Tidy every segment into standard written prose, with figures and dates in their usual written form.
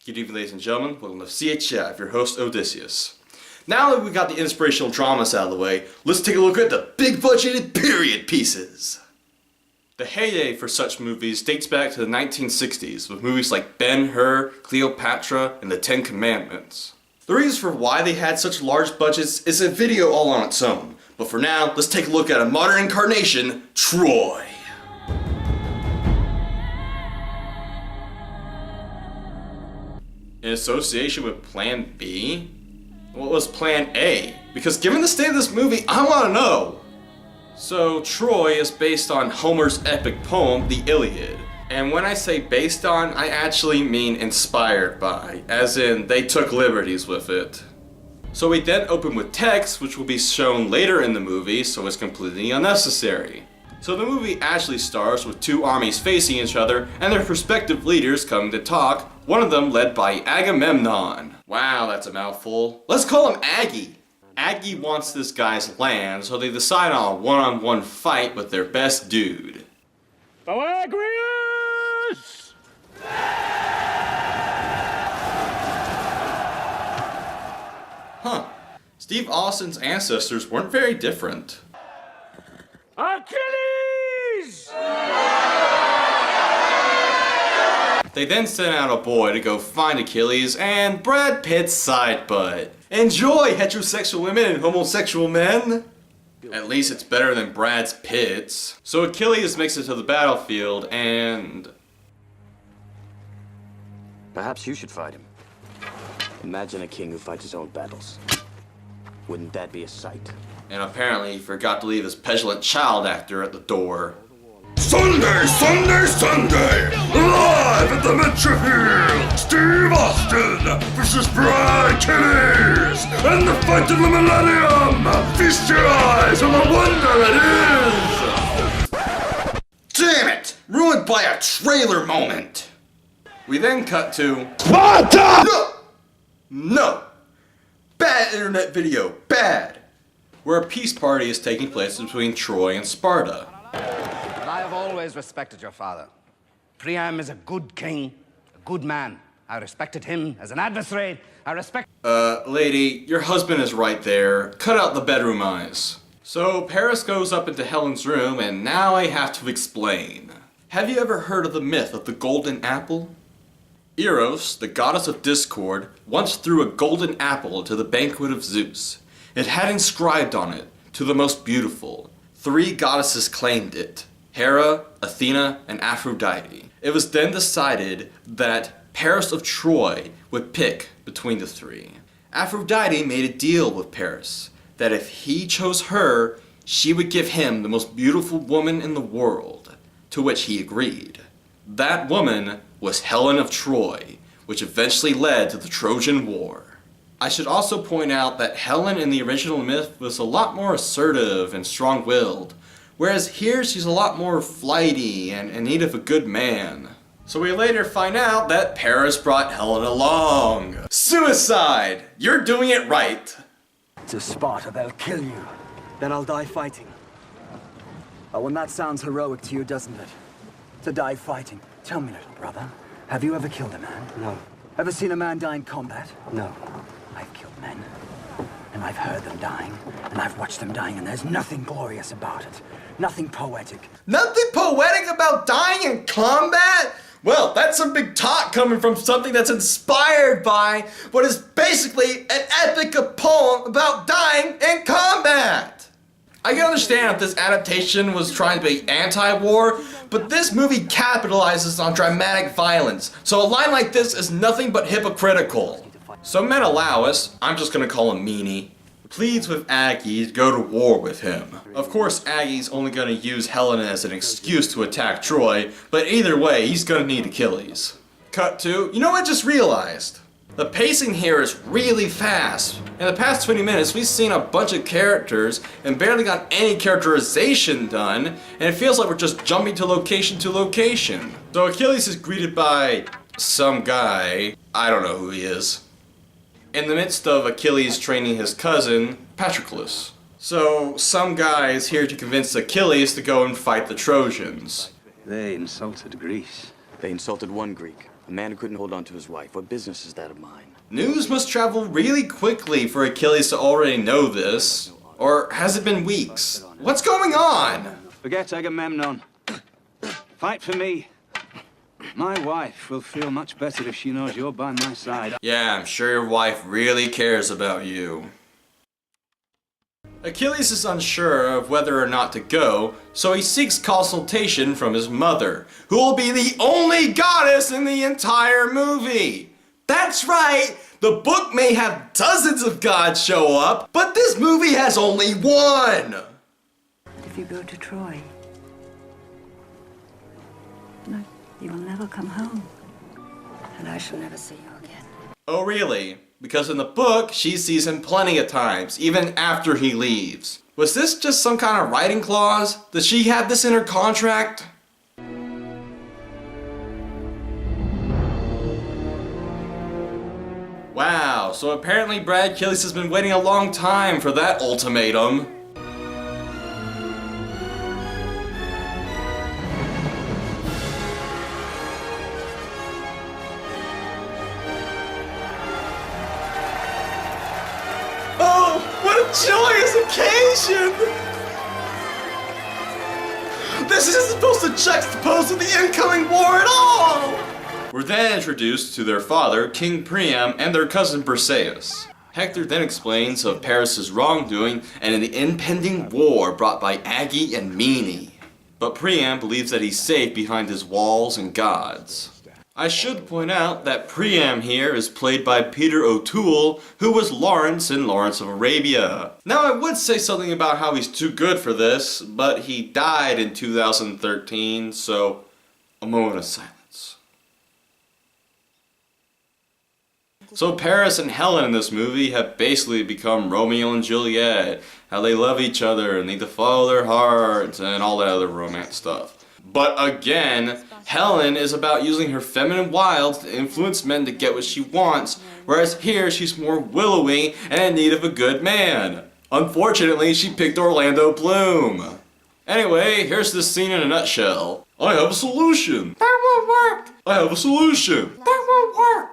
Good evening, ladies and gentlemen. Welcome to CHF, your host Odysseus. Now that we got the inspirational dramas out of the way, let's take a look at the big budgeted period pieces. The heyday for such movies dates back to the 1960s with movies like Ben-Hur, Cleopatra, and the Ten Commandments. The reasons for why they had such large budgets is a video all on its own, but for now, let's take a look at a modern incarnation, Troy. In association with Plan B? What was Plan A? Because given the state of this movie, I want to know! So, Troy is based on Homer's epic poem, the Iliad. And when I say based on, I actually mean inspired by, as in they took liberties with it. So we then open with text, which will be shown later in the movie, so it's completely unnecessary. So the movie actually starts with two armies facing each other and their respective leaders coming to talk, one of them led by Agamemnon. Wow, that's a mouthful. Let's call him Aggie. Aggie wants this guy's land, so they decide on a one-on-one fight with their best dude. Agrius! Huh. Steve Austin's ancestors weren't very different. Achilles! They then sent out a boy to go find Achilles and Brad Pitt's side butt. Enjoy, heterosexual women and homosexual men! At least it's better than Brad's Pitt's. So Achilles makes it to the battlefield and... Perhaps you should fight him. Imagine a king who fights his own battles. Wouldn't that be a sight? And apparently he forgot to leave his petulant child actor at the door. Sunday, Sunday, Sunday! Live at the Metrofield! Steve Austin versus Brad Achilles! And the fight of the millennium! Feast your eyes on the wonder it is! Damn it! Ruined by a trailer moment! We then cut to... Sparta! No! Bad internet video, bad! Where a peace party is taking place between Troy and Sparta. But I have always respected your father. Priam is a good king, a good man. I respected him as an adversary. I respect... Lady, your husband is right there. Cut out the bedroom eyes. So, Paris goes up into Helen's room, and now I have to explain. Have you ever heard of the myth of the golden apple? Eros, the goddess of discord, once threw a golden apple into the banquet of Zeus. It had inscribed on it, "To the most beautiful." 3 goddesses claimed it: Hera, Athena, and Aphrodite. It was then decided that Paris of Troy would pick between the 3. Aphrodite made a deal with Paris that if he chose her, she would give him the most beautiful woman in the world, to which he agreed. That woman was Helen of Troy, which eventually led to the Trojan War. I should also point out that Helen in the original myth was a lot more assertive and strong-willed, whereas here she's a lot more flighty and in need of a good man. So we later find out that Paris brought Helen along. Suicide! You're doing it right! To Sparta, they'll kill you. Then I'll die fighting. Oh, and that sounds heroic to you, doesn't it? To die fighting. Tell me, little brother, have you ever killed a man? No. Ever seen a man die in combat? No. I've killed men, and I've heard them dying, and I've watched them dying, and there's nothing glorious about it. Nothing poetic. Nothing poetic about dying in combat? Well, that's some big talk coming from something that's inspired by what is basically an epic poem about dying in combat. I can understand if this adaptation was trying to be anti-war, but this movie capitalizes on dramatic violence, so a line like this is nothing but hypocritical. So Menelaus, I'm just gonna call him Meanie, pleads with Aggie to go to war with him. Of course, Aggie's only gonna use Helen as an excuse to attack Troy, but either way, he's gonna need Achilles. Cut to, you know what I just realized? The pacing here is really fast. In the past 20 minutes, we've seen a bunch of characters and barely got any characterization done, and it feels like we're just jumping to location. So Achilles is greeted by some guy, I don't know who he is, in the midst of Achilles training his cousin, Patroclus. So some guy is here to convince Achilles to go and fight the Trojans. They insulted Greece. They insulted one Greek. A man who couldn't hold on to his wife. What business is that of mine? News must travel really quickly for Achilles to already know this. Or has it been weeks? What's going on? Forget Agamemnon. Fight for me. My wife will feel much better if she knows you're by my side. Yeah, I'm sure your wife really cares about you. Achilles is unsure of whether or not to go, so he seeks consultation from his mother, who will be the only goddess in the entire movie. That's right! The book may have dozens of gods show up, but this movie has only one! If you go to Troy, no, you will never come home. And I shall never see you again. Oh really? Because in the book, she sees him plenty of times, even after he leaves. Was this just some kind of writing clause? Does she have this in her contract? Wow, so apparently Brad Achilles has been waiting a long time for that ultimatum. Oh, what a joyous occasion! This isn't supposed to juxtapose with the incoming war at all! We're then introduced to their father, King Priam, and their cousin Perseus. Hector then explains of Paris' wrongdoing and in the impending war brought by Aggie and Meanie. But Priam believes that he's safe behind his walls and gods. I should point out that Priam here is played by Peter O'Toole, who was Lawrence in Lawrence of Arabia. Now I would say something about how he's too good for this, but he died in 2013, so a moment of silence. So Paris and Helen in this movie have basically become Romeo and Juliet, how they love each other and need to follow their hearts and all that other romance stuff. But again, Helen is about using her feminine wiles to influence men to get what she wants, whereas here she's more willowy and in need of a good man. Unfortunately, she picked Orlando Bloom. Anyway, here's this scene in a nutshell. I have a solution. That won't work. I have a solution. That won't work.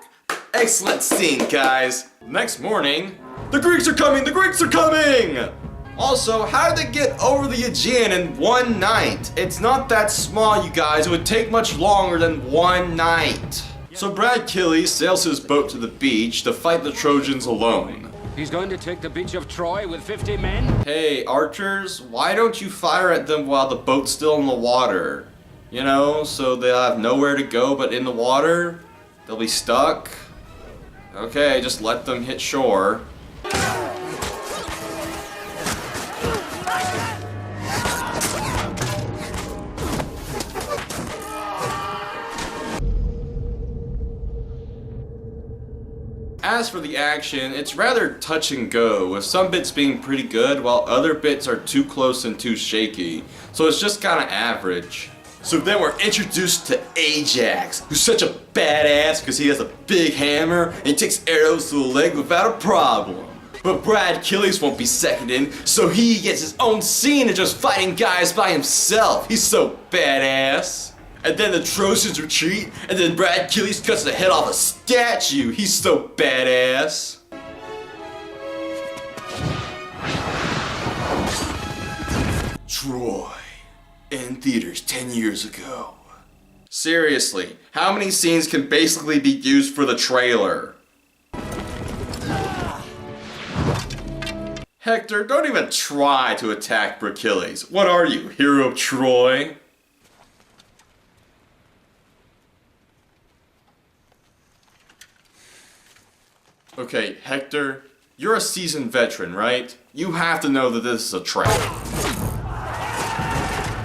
Excellent scene, guys. Next morning, the Greeks are coming, the Greeks are coming! Also, how did they get over the Aegean in one night? It's not that small, you guys. It would take much longer than one night. So Brad Achilles sails his boat to the beach to fight the Trojans alone. He's going to take the beach of Troy with 50 men? Hey, archers, why don't you fire at them while the boat's still in the water? You know, so they'll have nowhere to go but in the water? They'll be stuck? Okay, just let them hit shore. As for the action, it's rather touch and go, with some bits being pretty good while other bits are too close and too shaky, so it's just kinda average. So then we're introduced to Ajax, who's such a badass because he has a big hammer and he takes arrows to the leg without a problem. But Brad Achilles won't be seconded, so he gets his own scene of just fighting guys by himself. He's so badass. And then the Trojans retreat, and then Brad Achilles cuts the head off a statue. He's so badass. Troy. In theaters 10 years ago. Seriously, how many scenes can basically be used for the trailer? Hector, don't even try to attack Achilles. What are you, hero of Troy? Okay, Hector, you're a seasoned veteran, right? You have to know that this is a trap.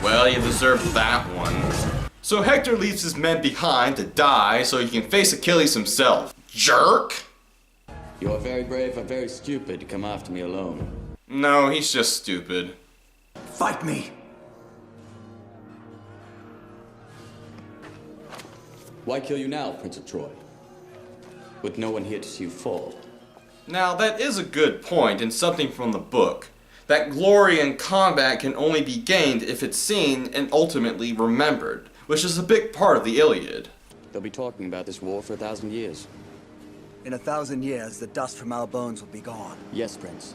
Well, you deserve that one. So Hector leaves his men behind to die so he can face Achilles himself. Jerk! You are very brave and very stupid to come after me alone. No, he's just stupid. Fight me! Why kill you now, Prince of Troy? With no one here to see you fall. Now, that is a good point and something from the book. That glory in combat can only be gained if it's seen and ultimately remembered, which is a big part of the Iliad. They'll be talking about this war for 1,000 years. In 1,000 years, the dust from our bones will be gone. Yes, Prince.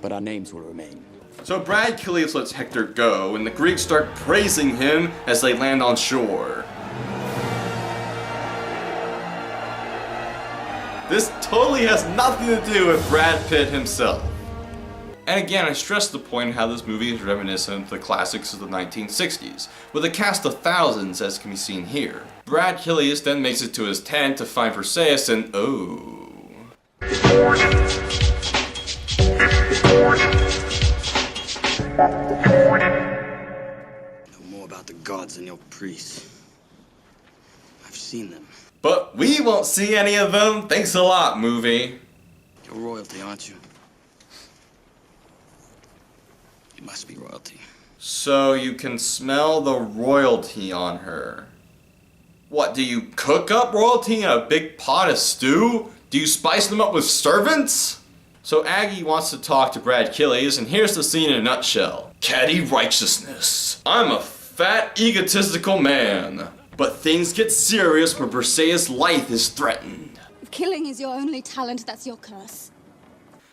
But our names will remain. So Brad Achilles lets Hector go, and the Greeks start praising him as they land on shore. This totally has nothing to do with Brad Pitt himself. And again, I stress the point of how this movie is reminiscent of the classics of the 1960s, with a cast of thousands as can be seen here. Brad Achilles then makes it to his tent to find Perseus and Know more about the gods than your priests. I've seen them. But we won't see any of them. Thanks a lot, movie. You're royalty, aren't you? You must be royalty. So you can smell the royalty on her. What, do you cook up royalty in a big pot of stew? Do you spice them up with servants? So Aggie wants to talk to Brad Achilles, and here's the scene in a nutshell. Catty righteousness. I'm a fat, egotistical man. But things get serious when Perseus' life is threatened. If killing is your only talent, that's your curse.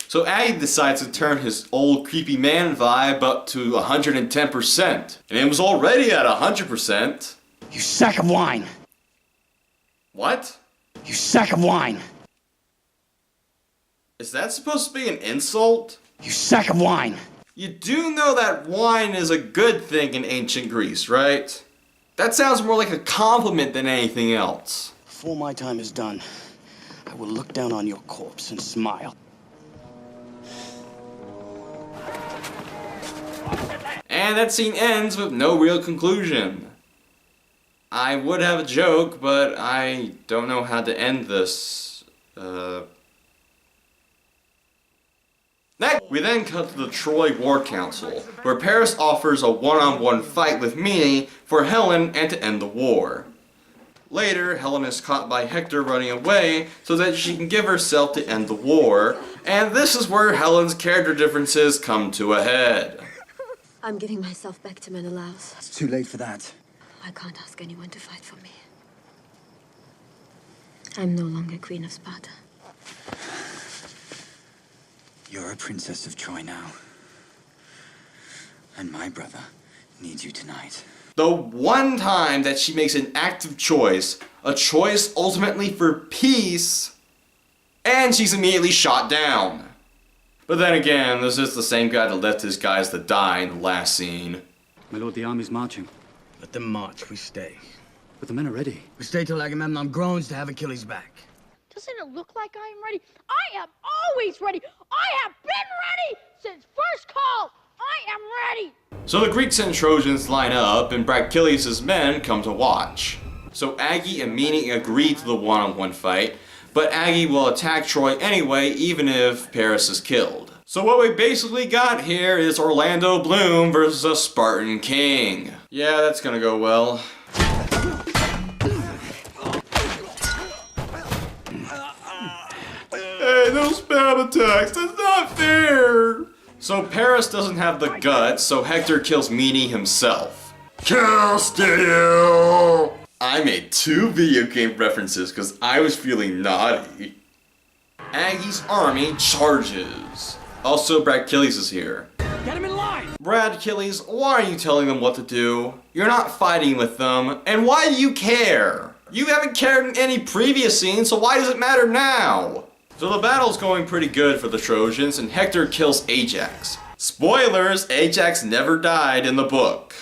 So Aggie decides to turn his old creepy man vibe up to 110%. And it was already at 100%. You sack of wine! What? You sack of wine! Is that supposed to be an insult? You sack of wine! You do know that wine is a good thing in ancient Greece, right? That sounds more like a compliment than anything else. Before my time is done, I will look down on your corpse and smile. And that scene ends with no real conclusion. I would have a joke, but I don't know how to end this. Next, we then cut to the Troy War Council, where Paris offers a one-on-one fight with Mene for Helen and to end the war. Later, Helen is caught by Hector running away so that she can give herself to end the war, and this is where Helen's character differences come to a head. I'm giving myself back to Menelaus. It's too late for that. I can't ask anyone to fight for me. I'm no longer Queen of Sparta. You're a princess of Troy now. And my brother needs you tonight. The one time that she makes an active choice, a choice ultimately for peace, and she's immediately shot down. But then again, this is the same guy that left his guys to die in the last scene. My lord, the army's marching. Let them march, we stay. But the men are ready. We stay till Agamemnon groans to have Achilles back. Doesn't it look like I am ready? I am always ready. I have been ready since first call. I am ready. So the Greeks and Trojans line up, and Achilles' men come to watch. So Aggie and Mene agree to the one-on-one fight, but Aggie will attack Troy anyway, even if Paris is killed. So what we basically got here is Orlando Bloom versus a Spartan king. Yeah, that's gonna go well. Hey, no spam attacks, that's not fair! So Paris doesn't have the guts, so Hector kills Mene himself. Kill steal! I made 2 video game references because I was feeling naughty. Aggie's army charges. Also, Brad Achilles is here. Get him in line! Brad Achilles, why are you telling them what to do? You're not fighting with them, and why do you care? You haven't cared in any previous scene, so why does it matter now? So the battle's going pretty good for the Trojans, and Hector kills Ajax. Spoilers, Ajax never died in the book.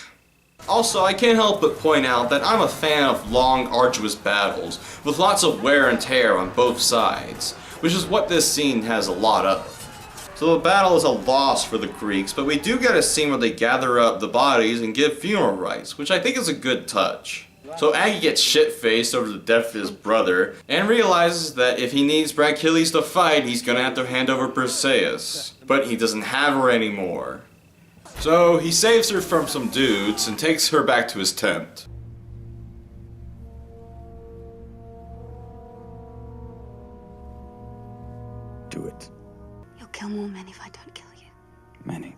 Also, I can't help but point out that I'm a fan of long, arduous battles, with lots of wear and tear on both sides, which is what this scene has a lot of. So the battle is a loss for the Greeks, but we do get a scene where they gather up the bodies and give funeral rites, which I think is a good touch. So Aggie gets shit-faced over the death of his brother, and realizes that if he needs Brad Achilles to fight, he's gonna have to hand over Perseus. But he doesn't have her anymore. So he saves her from some dudes and takes her back to his tent. Do it. You'll kill more men if I don't kill you. Many.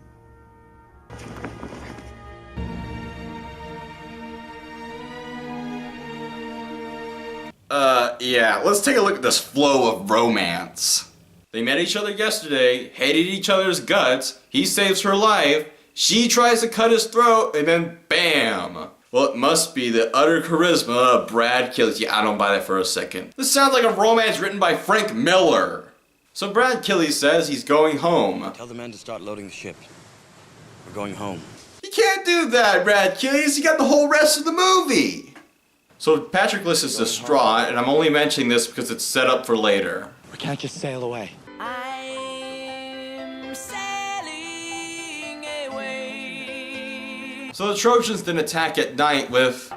Yeah, let's take a look at this flow of romance. They met each other yesterday, hated each other's guts, he saves her life, she tries to cut his throat, and then BAM! Well, it must be the utter charisma of Brad Killies. Yeah, I don't buy that for a second. This sounds like a romance written by Frank Miller. So Brad Killies says he's going home. Tell the men to start loading the ship. We're going home. You can't do that, Brad Killies. You got the whole rest of the movie. So Patroclus is distraught, and I'm only mentioning this because it's set up for later. We can't just sail away. I'm sailing away. So the Trojans then attack at night with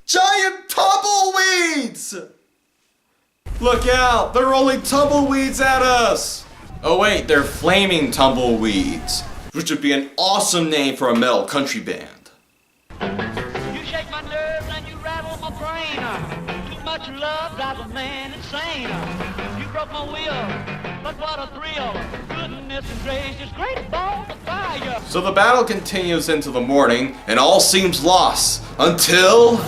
giant tumbleweeds! Look out! They're rolling tumbleweeds at us! Oh wait, they're flaming tumbleweeds, which would be an awesome name for a metal country band. You shake my nerves and you rattle my brain. Too much love drives a man insane. You broke my will, but what a thrill. Goodness and gracious, great balls of fire. So the battle continues into the morning, and all seems lost until...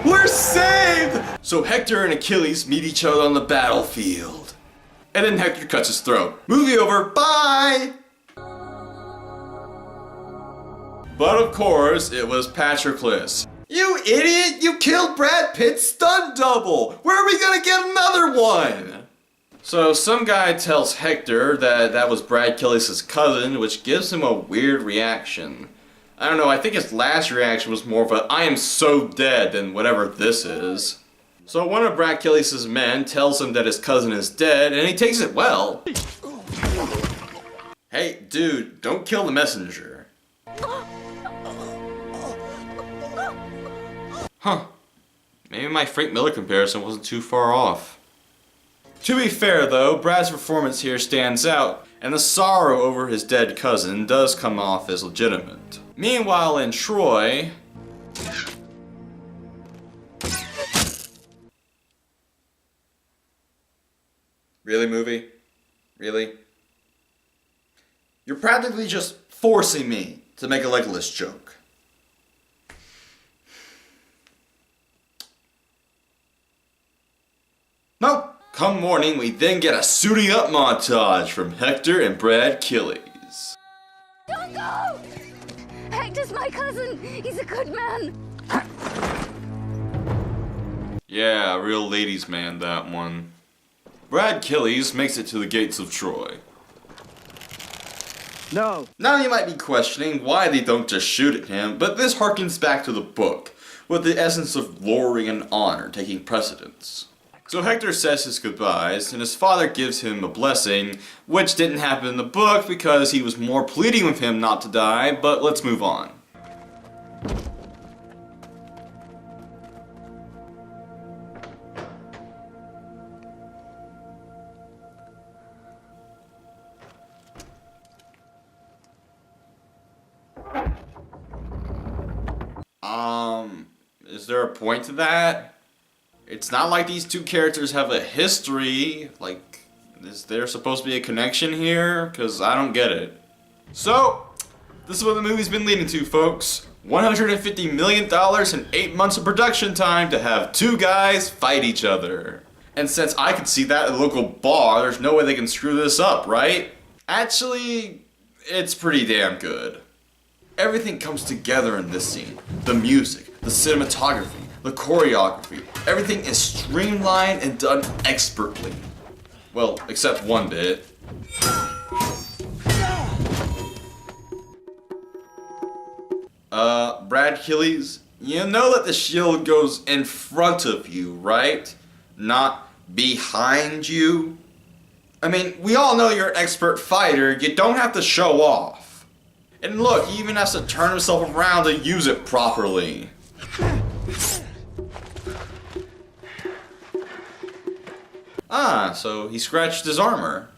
We're saved! So Hector and Achilles meet each other on the battlefield. And then Hector cuts his throat. Movie over, bye! But of course, it was Patroclus. You idiot! You killed Brad Pitt's stunt double! Where are we gonna get another one? So some guy tells Hector that that was Brad Killies' cousin, which gives him a weird reaction. I don't know, I think his last reaction was more of a I am so dead than whatever this is. So one of Brad Killies' men tells him that his cousin is dead, and he takes it well. Hey, dude, don't kill the messenger. Huh. Maybe my Frank Miller comparison wasn't too far off. To be fair though, Brad's performance here stands out, and the sorrow over his dead cousin does come off as legitimate. Meanwhile in Troy... Really, movie? Really? You're practically just forcing me to make a Legolas joke. Nope. Come morning, we then get a suiting up montage from Hector and Brad Killies. Don't go! Hector's my cousin. He's a good man. Yeah, real ladies' man, that one. Brad Killies makes it to the gates of Troy. No. Now you might be questioning why they don't just shoot at him, but this harkens back to the book, with the essence of glory and honor taking precedence. So Hector says his goodbyes, and his father gives him a blessing, which didn't happen in the book because he was more pleading with him not to die, but let's move on. Is there a point to that? It's not like these two characters have a history. Like, is there supposed to be a connection here? Because I don't get it. So, this is what the movie's been leading to, folks. $150 million and 8 months of production time to have two guys fight each other. And since I could see that at a local bar, there's no way they can screw this up, right? Actually, it's pretty damn good. Everything comes together in this scene. The music, the cinematography, the choreography. Everything is streamlined and done expertly. Well, except one bit. Brad Killies, you know that the shield goes in front of you, right? Not behind you? I mean, we all know you're an expert fighter, you don't have to show off. And look, he even has to turn himself around to use it properly. Ah, so he scratched his armor.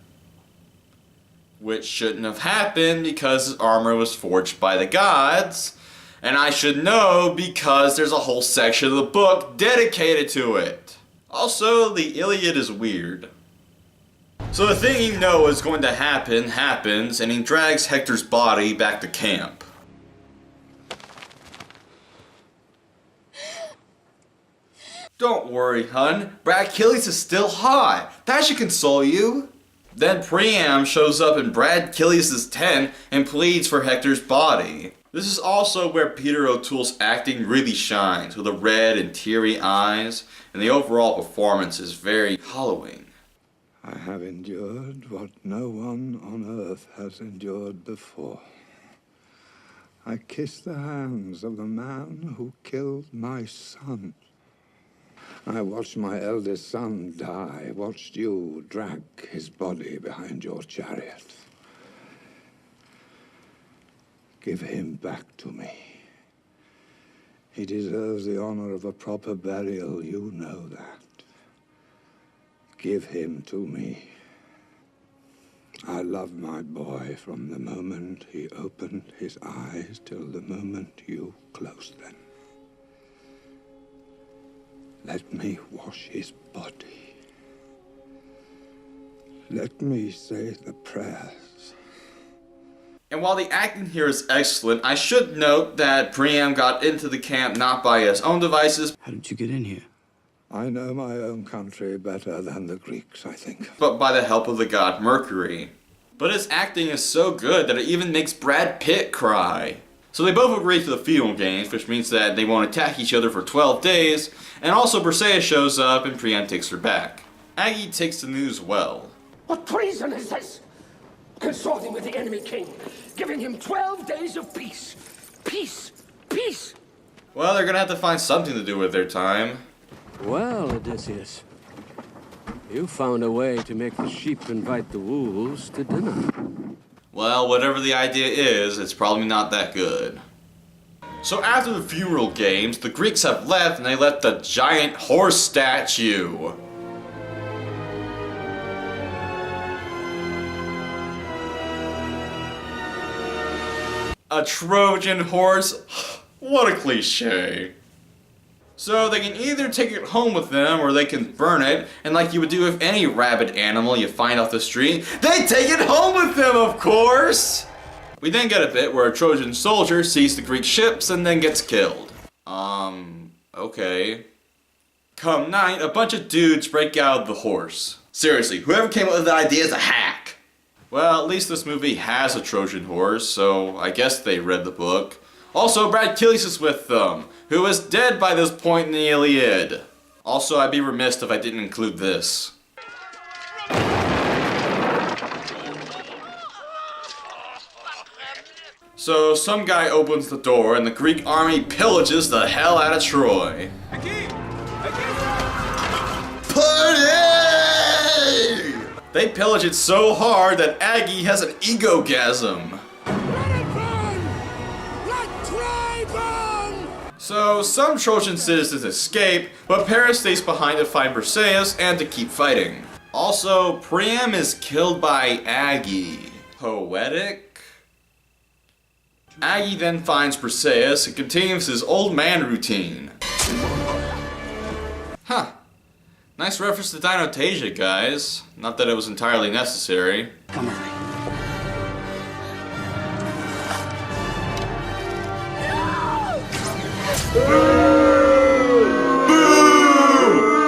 Which shouldn't have happened because his armor was forged by the gods. And I should know because there's a whole section of the book dedicated to it. Also, the Iliad is weird. So the thing you know is going to happen happens, and he drags Hector's body back to camp. Don't worry, hun. Brad Achilles is still hot. That should console you. Then Priam shows up in Brad Achilles' tent and pleads for Hector's body. This is also where Peter O'Toole's acting really shines, with the red and teary eyes, and the overall performance is very hollowing. I have endured what no one on earth has endured before. I kissed the hands of the man who killed my son. I watched my eldest son die, watched you drag his body behind your chariot. Give him back to me. He deserves the honor of a proper burial, you know that. Give him to me. I love my boy from the moment he opened his eyes till the moment you closed them. Let me wash his body. Let me say the prayers. And while the acting here is excellent, I should note that Priam got into the camp not by his own devices. How did you get in here? I know my own country better than the Greeks, I think. But by the help of the god Mercury. But his acting is so good that it even makes Brad Pitt cry. So they both agree to the feudal games, which means that they won't attack each other for 12 days, and also Briseis shows up and Priam takes her back. Aggie takes the news well. What treason is this? Consorting with the enemy king, giving him 12 days of peace. Peace! Peace! Well, they're gonna have to find something to do with their time. Well, Odysseus, you found a way to make the sheep invite the wolves to dinner. Well, whatever the idea is, it's probably not that good. So after the funeral games, the Greeks have left and they left a giant horse statue. A Trojan horse? What a cliche. So they can either take it home with them or they can burn it, and like you would do with any rabid animal you find off the street, they take it home with them, of course! We then get a bit where a Trojan soldier sees the Greek ships and then gets killed. Okay. Come night, a bunch of dudes break out of the horse. Seriously, whoever came up with the idea is a hack! Well, at least this movie has a Trojan horse, so I guess they read the book. Also, Brad Achilles is with them, who is dead by this point in the Iliad. Also, I'd be remiss if I didn't include this. So, some guy opens the door and the Greek army pillages the hell out of Troy. Party! They pillage it so hard that Aggie has an egogasm. So, some Trojan citizens escape, but Paris stays behind to find Briseis and to keep fighting. Also, Priam is killed by Aggie. Poetic? Aggie then finds Briseis and continues his old man routine. Huh. Nice reference to Dinotasia, guys. Not that it was entirely necessary. Come with me. Boo!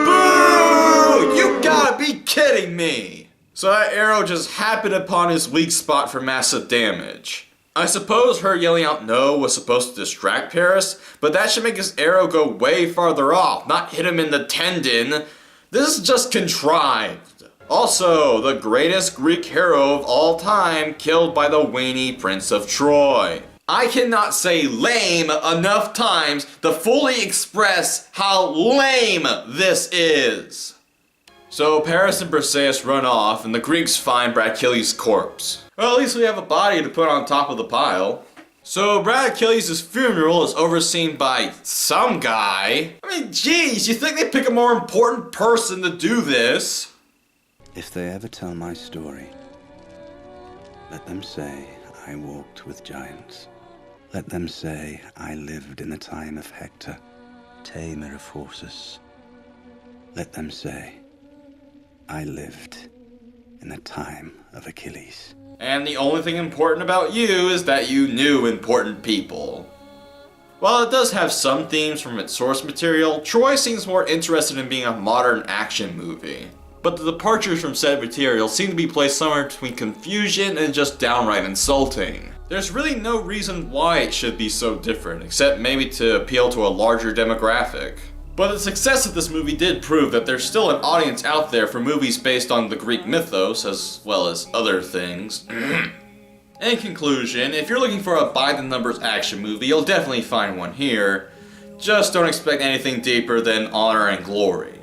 Boo! You gotta be kidding me! So that arrow just happened upon his weak spot for massive damage. I suppose her yelling out no was supposed to distract Paris, but that should make his arrow go way farther off, not hit him in the tendon. This is just contrived. Also, the greatest Greek hero of all time killed by the weenie Prince of Troy. I cannot say lame enough times to fully express how lame this is. So Paris and Briseis run off and the Greeks find Brad Achilles' corpse. Well, at least we have a body to put on top of the pile. So Brad Achilles' funeral is overseen by some guy. I mean, geez, you think they'd pick a more important person to do this? If they ever tell my story, let them say I walked with giants. Let them say I lived in the time of Hector, tamer of horses. Let them say I lived in the time of Achilles. And the only thing important about you is that you knew important people. While it does have some themes from its source material, Troy seems more interested in being a modern action movie. But the departures from said material seem to be placed somewhere between confusion and just downright insulting. There's really no reason why it should be so different, except maybe to appeal to a larger demographic. But the success of this movie did prove that there's still an audience out there for movies based on the Greek mythos, as well as other things. In conclusion, if you're looking for a by-the-numbers action movie, you'll definitely find one here. Just don't expect anything deeper than honor and glory.